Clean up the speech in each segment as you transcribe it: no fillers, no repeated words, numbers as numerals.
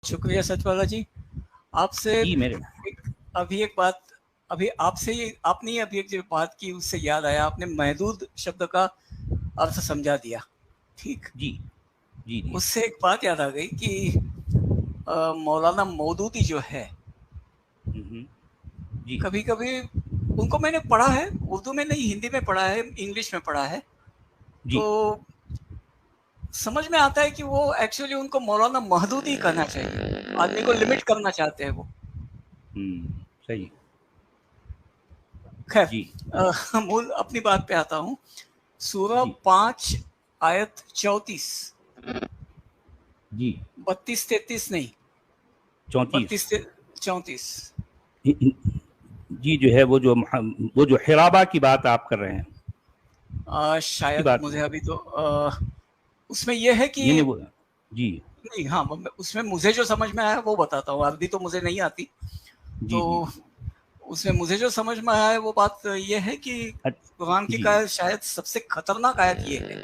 شکریہ سچوالا جی. آپ سے جی میرے ابھی ایک بات، ابھی آپ سے آپ نے ابھی ایک جو بات کی اس سے یاد آیا، آپ نے محدود شبد کا ارتھ سمجھا دیا. ٹھیک، جی جی جی اس سے ایک بات یاد آ گئی کہ مولانا مودودی جو ہے، جی کبھی کبھی ان کو میں نے پڑھا ہے، اردو میں نہیں ہندی میں پڑھا ہے، انگلش میں پڑھا ہے، جی تو سمجھ میں آتا ہے کہ وہ ایکچولی ان کو مولانا محدود ہی کہنا چاہیے، آدمی کو لمٹ کرنا چاہتے ہیں وہ. صحیح. خیر، جی مول اپنی بات پہ آتا ہوں. سورہ جی 5 آیت 34، جی 32-33 نہیں، 34. 32-34. جی جو ہے وہ جو حرابہ کی بات آپ کر رہے ہیں اس کی شاید بات مجھے ابھی تو اس میں یہ ہے کہ یعنی وہ جی نہیں، ہاں اس میں مجھے جو سمجھ میں آیا وہ بتاتا ہوں. عربی تو مجھے نہیں آتی، جی تو جی اس میں مجھے جو سمجھ میں آیا ہے وہ بات یہ ہے کہ قرآن کی جی شاید سب سے خطرناک آیت یہ ہے.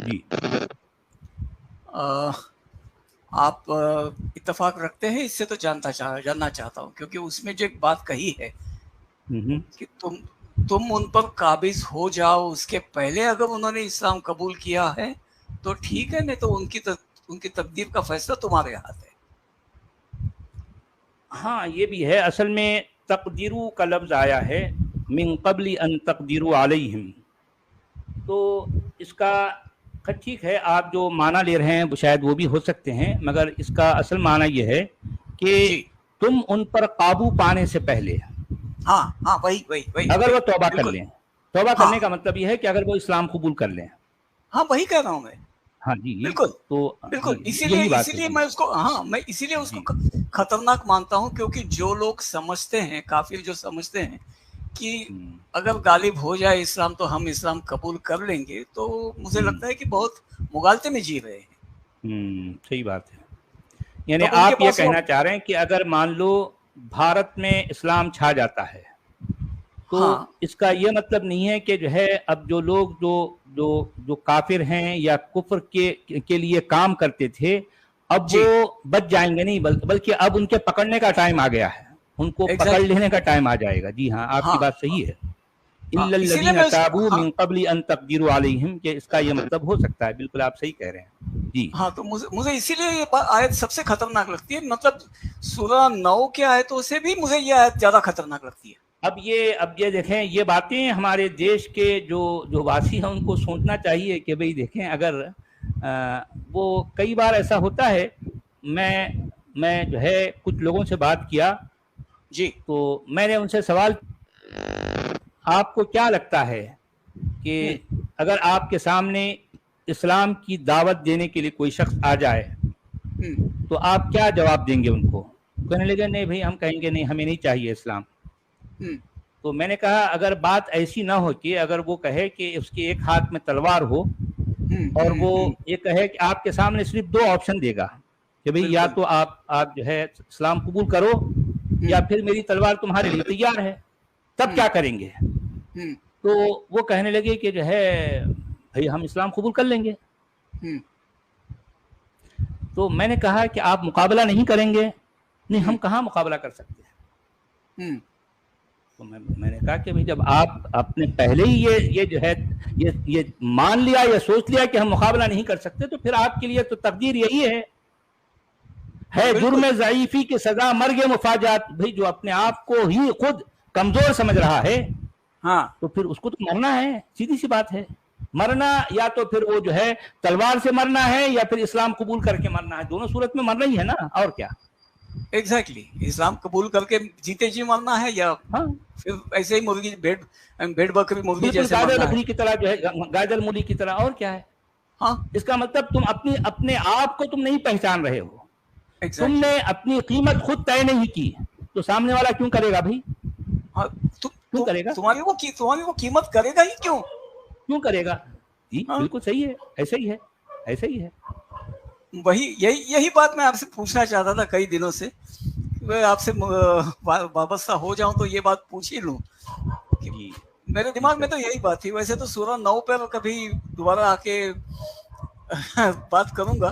جی آپ اتفاق رکھتے ہیں اس سے؟ تو جاننا چاہتا ہوں، کیونکہ اس میں جو ایک بات کہی ہے کہ تم ان پر قابض ہو جاؤ، اس کے پہلے اگر انہوں نے اسلام قبول کیا ہے تو ٹھیک ہے، نہیں تو ان کی تقدیر کا فیصلہ تمہارے ہاتھ ہے. ہاں یہ بھی ہے. اصل میں تقدیرو کا لفظ آیا ہے من قبل ان تقدیرو علیہم، تو اس کا ٹھیک ہے آپ جو معنی لے رہے ہیں شاید وہ بھی ہو سکتے ہیں، مگر اس کا اصل معنی یہ ہے کہ جی تم ان پر قابو پانے سے پہلے ہاں ہاں، وہی اگر وہ توبہ کر بالکل. لیں. توبہ ہاں کرنے کا مطلب یہ ہے کہ اگر وہ اسلام قبول کر لیں. ہاں، وہی کہہ رہا ہوں میں. ہاں جی بالکل تو بالکل، یہی بات اسی ہے. لیے جی میں اس کو، ہاں میں اسی لیے اس کو جی خطرناک مانتا ہوں، کیونکہ جو لوگ سمجھتے ہیں، کافر جو سمجھتے ہیں کہ اگر غالب ہو جائے اسلام تو ہم اسلام قبول کر لیں گے، تو مجھے لگتا ہے کہ بہت مغالطے میں جی رہے ہیں. صحیح بات ہے. یعنی تب ان کے آپ یہ پاس وہ، کہنا چاہ رہے ہیں کہ اگر مان لو بھارت میں اسلام چھا جاتا ہے تو ہاں اس کا یہ مطلب نہیں ہے کہ جو ہے اب جو لوگ جو کافر ہیں یا کفر کے لیے کام کرتے تھے اب وہ جی بچ جائیں گے، نہیں بلکہ اب ان کے پکڑنے کا ٹائم آ گیا ہے، ان کو پکڑ ایگزیکٹلی. لینے کا ٹائم آ جائے گا. جی ہاں آپ کی ہاں بات صحیح ہے. ہاں، الا اسی لیے الذین میں اس کو، تابوا ہاں من قبل ان تقدروا علیہم، کہ اس کا یہ مطلب ہو سکتا ہے. بالکل آپ صحیح کہہ رہے ہیں. جی ہاں، تو مجھے اسی لیے یہ آیت سب سے خطرناک لگتی ہے. مطلب سورہ 9 کے آیتوں سے بھی مجھے یہ آیت زیادہ خطرناک لگتی ہے. اب یہ دیکھیں، یہ باتیں ہمارے دیش کے جو واسی ہیں ان کو سوچنا چاہیے کہ بھئی دیکھیں اگر وہ کئی بار ایسا ہوتا ہے. میں جو ہے کچھ لوگوں سے بات کیا جی تو میں نے ان سے سوال، آپ کو کیا لگتا ہے کہ ہوں اگر آپ کے سامنے اسلام کی دعوت دینے کے لیے کوئی شخص آ جائے ہوں تو آپ کیا جواب دیں گے ان کو؟ کہنے لگے نہیں بھائی ہم کہیں گے نہیں، ہمیں نہیں چاہیے اسلام. ہوں تو میں نے کہا اگر بات ایسی نہ ہو کہ اگر وہ کہے کہ اس کے ایک ہاتھ میں تلوار ہو اور وہ ہوں یہ کہے کہ آپ کے سامنے صرف 2 آپشن دے گا کہ بھئی یا بالکل. تو آپ جو ہے اسلام قبول کرو یا ہوں پھر میری تلوار تمہارے لیے تیار ہے، تب ہوں کیا کریں گے؟ ہوں تو وہ کہنے لگے کہ جو ہے بھئی ہم اسلام قبول کر لیں گے. ہوں تو میں نے کہا کہ آپ مقابلہ نہیں کریں گے؟ نہیں ہوں ہم کہاں مقابلہ کر سکتے ہیں. ہوں تو میں نے کہا کہ بھئی جب آپ اپنے پہلے ہی یہ جو ہے یہ مان لیا یا سوچ لیا کہ ہم مقابلہ نہیں کر سکتے تو پھر آپ کے لیے تو تقدیر یہی ہے بالکل. جرم ضعیفی کی سزا مرگ مفاجات. بھئی جو اپنے آپ کو ہی خود کمزور سمجھ رہا ہے ہاں تو پھر اس کو تو مرنا ہے. سیدھی سی بات ہے، مرنا یا تو پھر وہ جو ہے تلوار سے مرنا ہے یا پھر اسلام قبول کر کے مرنا ہے. دونوں صورت میں مرنا ہی ہے نا، اور کیا. ایگزیکٹلی. اسلام قبول کر کے جیتے جی مرنا ہے، یا ہاں پھر ایسے ہی مرغی بھیڑ بکری مرغی بالکل جیسے گائدر مرنا ہے. بکری کی طرح جو ہے، گائدر مولی کی طرح، اور کیا ہے. ہاں اس کا مطلب تم اپنے آپ کو تم نہیں پہچان رہے ہو. تم ایگزیکٹلی. نے اپنی قیمت خود طے نہیں کی تو سامنے والا کیوں کرے گا بھائی؟ ہاں، کیوں کرے گا؟ تمہاری وہ قیمت کرے گا ہی کیوں؟ کیوں کرے گا؟ جی ہاں، بالکل صحیح ہے، ایسا ہی ہے، ایسا ہی ہے. یہی بات میں آپ سے پوچھنا چاہتا تھا کئی دنوں سے. میں آپ سے وابستہ ہو جاؤں تو یہ بات پوچھ ہی لوں. جی میرے جی دماغ میں سر. تو یہی بات تھی. ویسے تو سورہ 9 پر کبھی دوبارہ آ کے بات کروں گا،